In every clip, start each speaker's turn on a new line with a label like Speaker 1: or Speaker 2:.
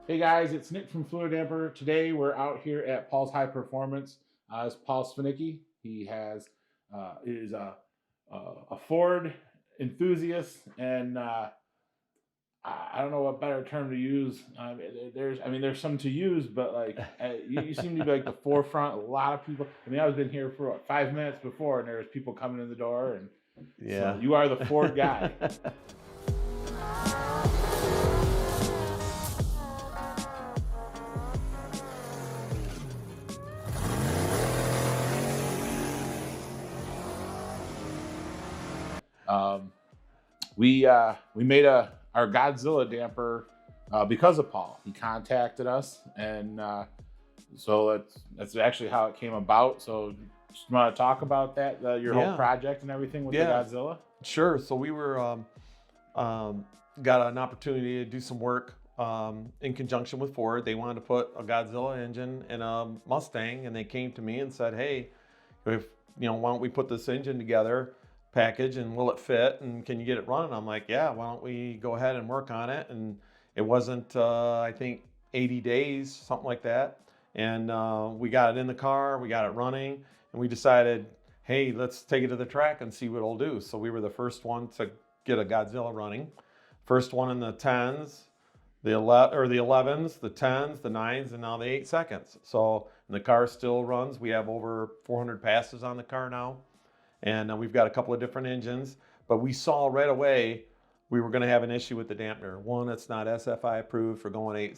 Speaker 1: Hey guys, it's Nick from Fluidampr. Today we're out here at Paul's High Performance. It's Paul Svinicki. He is a Ford enthusiast, and I don't know what better term to use. There's some to use, but like you seem to be like the forefront. A lot of people. I've been here for 5 minutes before, and there was people coming in the door, and
Speaker 2: Yeah.
Speaker 1: so you are the Ford guy. We made our Godzilla damper because of Paul. He contacted us, and so that's actually how it came about. So, just want to talk about that, your whole project and everything with the Godzilla?
Speaker 2: Sure. So we were got an opportunity to do some work in conjunction with Ford. They wanted to put a Godzilla engine in a Mustang, and they came to me and said, "Hey, why don't we put this engine together?" Package, and will it fit, and can you get it running? I'm like, yeah, why don't we go ahead and work on it? And it wasn't I think 80 days, something like that, and we got it in the car, we got it running, and we decided, hey, let's take it to the track and see what it'll do. So we were the first one to get a Godzilla running, first one in the 10s, the 11s, the 10s, the 9s, and now the 8 seconds. So, and the car still runs. We have over 400 passes on the car now. And we've got a couple of different engines, but we saw right away we were going to have an issue with the dampener. One, it's not SFI approved for going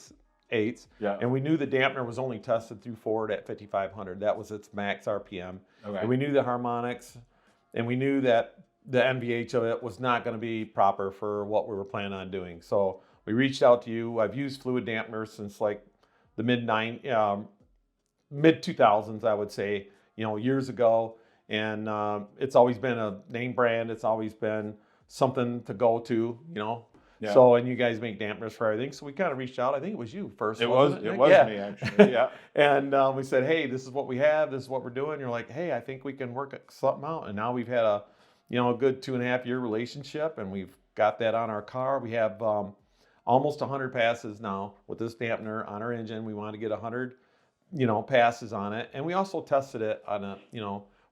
Speaker 2: eights.
Speaker 1: Yeah.
Speaker 2: And we knew the dampener was only tested through Ford at 5,500. That was its max RPM.
Speaker 1: Okay.
Speaker 2: And we knew the harmonics, and we knew that the NVH of it was not going to be proper for what we were planning on doing. So we reached out to you. I've used Fluidampr since like the mid 2000s, I would say, years ago. And it's always been a name brand. It's always been something to go to,
Speaker 1: Yeah.
Speaker 2: So, and you guys make dampeners for everything. So we kind of reached out. I think it was you first.
Speaker 1: It was
Speaker 2: me,
Speaker 1: actually. Yeah.
Speaker 2: And we said, hey, this is what we have. This is what we're doing. You're like, hey, I think we can work something out. And now we've had a good 2.5 year relationship, and we've got that on our car. We have almost 100 passes now with this dampener on our engine. We want to get 100, passes on it. And we also tested it on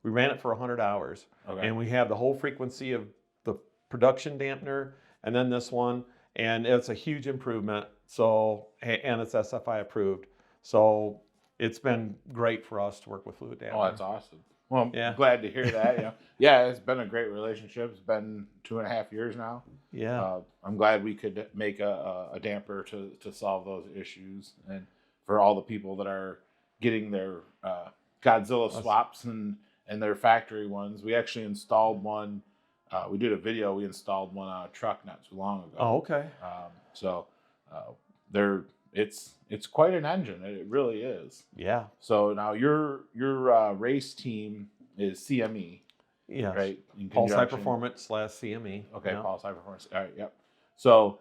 Speaker 2: we ran it for 100 hours.
Speaker 1: Okay.
Speaker 2: And we have the whole frequency of the production dampener and then this one, and it's a huge improvement. So, and it's SFI approved. So it's been great for us to work with Fluidampr.
Speaker 1: Oh, that's awesome. Well, I'm glad to hear that. Yeah, it's been a great relationship. It's been 2.5 years now.
Speaker 2: Yeah.
Speaker 1: I'm glad we could make a damper to solve those issues, and for all the people that are getting their Godzilla swaps and their factory ones. We actually installed one. We did a video. We installed one on a truck not too long ago.
Speaker 2: Oh, okay.
Speaker 1: It's quite an engine. It really is.
Speaker 2: Yeah.
Speaker 1: So now your race team is CME.
Speaker 2: Yeah.
Speaker 1: Right.
Speaker 2: Paul's High Performance / CME.
Speaker 1: Okay.
Speaker 2: Yeah.
Speaker 1: Paul's High Performance. All right. Yep. So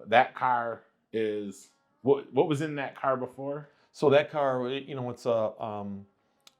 Speaker 1: that car is what was in that car before?
Speaker 2: So that car, it's a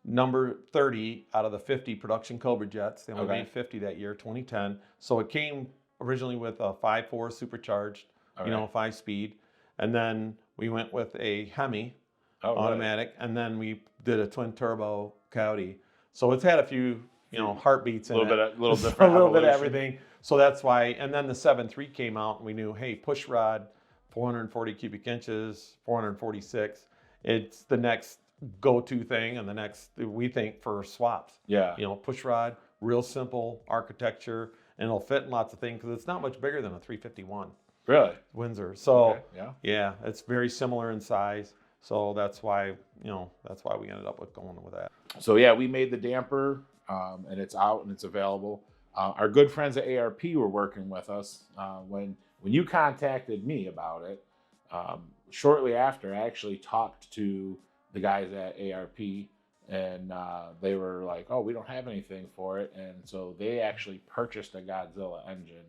Speaker 2: number 30 out of the 50 production Cobra Jets. They only made 50 that year, 2010. So it came originally with a 5.4 supercharged, 5-speed. And then we went with a Hemi automatic. Really? And then we did a twin turbo Coyote. So it's had a few, heartbeats in it. A little different. A little bit of everything. So that's why. And then the 7.3 came out, and we knew, hey, push rod, 440 cubic inches, 446. It's the next go-to thing, and the next, we think, for swaps.
Speaker 1: Yeah.
Speaker 2: Push rod, real simple architecture, and it'll fit in lots of things because it's not much bigger than a 351.
Speaker 1: Really?
Speaker 2: Windsor. So
Speaker 1: yeah,
Speaker 2: it's very similar in size. So that's why we ended up with going with that.
Speaker 1: So yeah, we made the damper, and it's out and it's available. Our good friends at ARP were working with us when you contacted me about it. Shortly after, I actually talked to the guys at ARP, and they were like, oh, we don't have anything for it. And so they actually purchased a Godzilla engine,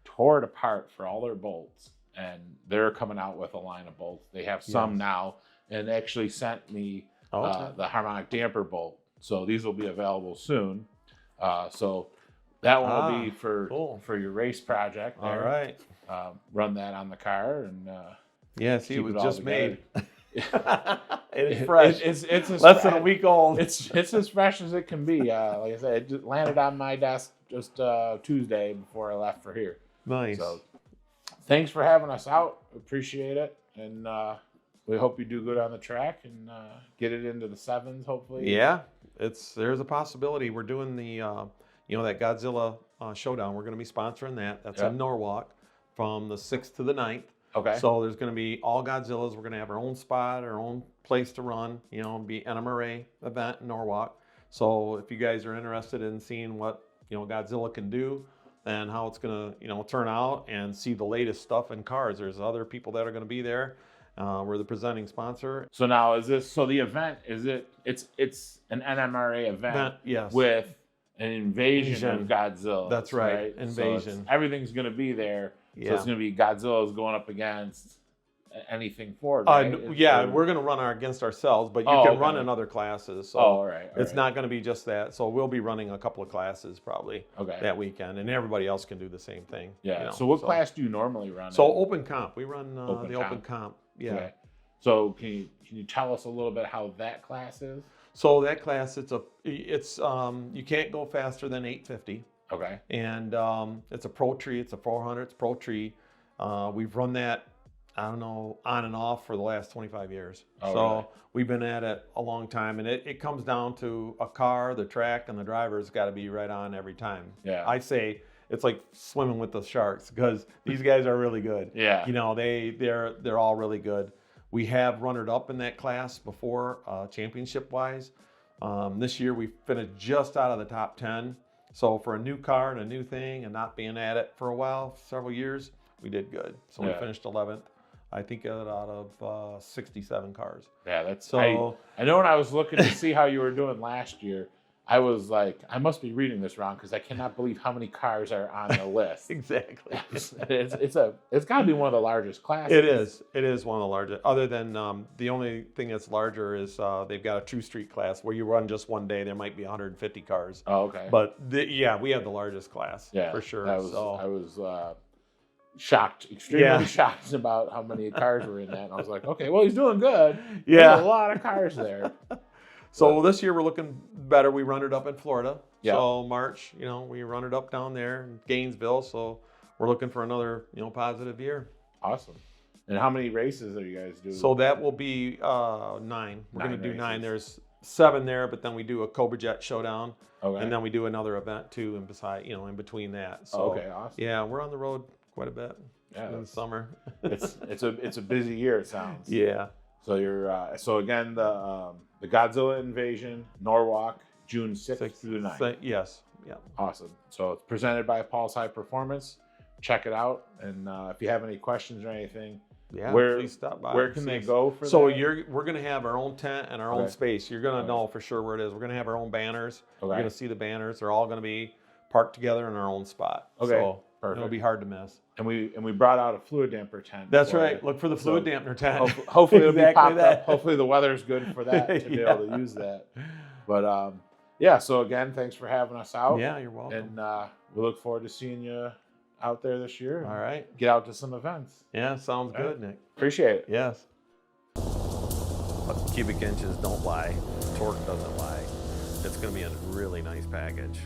Speaker 1: tore it apart for all their bolts, and they're coming out with a line of bolts. They have some now, and actually sent me the harmonic damper bolt. So these will be available soon. So that one will be for your race project there.
Speaker 2: All right.
Speaker 1: Run that on the car, and
Speaker 2: Yeah, see, it
Speaker 1: keep
Speaker 2: was
Speaker 1: all
Speaker 2: just
Speaker 1: together.
Speaker 2: made. It's fresh.
Speaker 1: It's as
Speaker 2: Less than a week old.
Speaker 1: It's as fresh as it can be. Like I said, it just landed on my desk just Tuesday before I left for here.
Speaker 2: Nice.
Speaker 1: So thanks for having us out. Appreciate it, and we hope you do good on the track and get it into the 7s, hopefully.
Speaker 2: Yeah, there's a possibility. We're doing the that Godzilla showdown. We're going to be sponsoring that. That's in Norwalk from the 6th to the 9th.
Speaker 1: Okay.
Speaker 2: So there's going to be all Godzillas. We're going to have our own spot, our own place to run. Be NMRA event in Norwalk. So if you guys are interested in seeing what Godzilla can do and how it's going to turn out and see the latest stuff in cars, there's other people that are going to be there. We're the presenting sponsor.
Speaker 1: So now the event it's an NMRA event
Speaker 2: yes.
Speaker 1: with an invasion of Godzilla.
Speaker 2: That's right. Invasion.
Speaker 1: So everything's going to be there.
Speaker 2: Yeah.
Speaker 1: So it's going to be Godzilla's going up against anything Ford, right?
Speaker 2: We're going to run against ourselves, but you can run in other classes. So
Speaker 1: all right.
Speaker 2: It's not going to be just that. So we'll be running a couple of classes probably that weekend, and everybody else can do the same thing.
Speaker 1: Yeah. So what class do you normally run?
Speaker 2: So open comp. We run open comp. Yeah.
Speaker 1: Okay. So can you tell us a little bit how that class is?
Speaker 2: So that class, it's you can't go faster than 850.
Speaker 1: Okay.
Speaker 2: And it's a Pro Tree. It's a 400. It's Pro Tree. We've run that, I don't know, on and off for the last 25 years. Really? We've been at it a long time, and it comes down to a car, the track, and the driver's got to be right on every time.
Speaker 1: Yeah.
Speaker 2: I say it's like swimming with the sharks because these guys are really good.
Speaker 1: Yeah.
Speaker 2: They're all really good. We have runnered up in that class before, championship-wise. This year we finished just out of the top 10. So for a new car and a new thing and not being at it for a while, several years, we did good. So we finished 11th, I think, out of 67 cars.
Speaker 1: Yeah, that's
Speaker 2: so.
Speaker 1: I know when I was looking to see how you were doing last year, I was like, I must be reading this wrong because I cannot believe how many cars are on the list.
Speaker 2: Exactly.
Speaker 1: It's got to be one of the largest classes.
Speaker 2: It is. It is one of the largest. Other than the only thing that's larger is they've got a true street class where you run just one day. There might be 150 cars.
Speaker 1: Oh, okay.
Speaker 2: But we have the largest class.
Speaker 1: Yeah,
Speaker 2: for sure.
Speaker 1: I was shocked, extremely shocked about how many cars were in that. And I was like, okay, well, he's doing good.
Speaker 2: Yeah,
Speaker 1: there's a lot of cars there.
Speaker 2: So this year we're looking better. We run it up in Florida.
Speaker 1: Yeah.
Speaker 2: So March, we run it up down there in Gainesville. So we're looking for another, positive year.
Speaker 1: Awesome. And how many races are you guys doing?
Speaker 2: So that will be 9. We're going to do 9. There's 7 there, but then we do a Cobra Jet showdown.
Speaker 1: Okay.
Speaker 2: And then we do another event too, and beside, in between that. So
Speaker 1: okay, awesome.
Speaker 2: Yeah, we're on the road quite a bit in the summer.
Speaker 1: it's a busy year, it sounds.
Speaker 2: Yeah.
Speaker 1: So you're so again the Godzilla invasion, Norwalk, June 6th through the 9th.
Speaker 2: Yes. Yeah.
Speaker 1: Awesome. So it's presented by Paul's High Performance. Check it out, and if you have any questions or anything,
Speaker 2: please stop by.
Speaker 1: Where can they go for
Speaker 2: so
Speaker 1: that?
Speaker 2: We're going to have our own tent and our own space. You're going to know for sure where it is. We're going to have our own banners. You're going to see the banners. They're all going to be parked together in our own spot.
Speaker 1: Okay.
Speaker 2: So
Speaker 1: perfect.
Speaker 2: It'll be hard to miss.
Speaker 1: And we brought out a Fluidampr tent.
Speaker 2: That's right. Look for the Fluidampr tent.
Speaker 1: Hopefully it'll be popped up. Hopefully the weather's good for that to be able to use that. But so again, thanks for having us out.
Speaker 2: Yeah, you're welcome.
Speaker 1: And we look forward to seeing you out there this year.
Speaker 2: All right.
Speaker 1: Get out to some events.
Speaker 2: Yeah, sounds good, Nick.
Speaker 1: Appreciate it.
Speaker 2: Yes. Cubic inches don't lie. Torque doesn't lie. It's going to be a really nice package.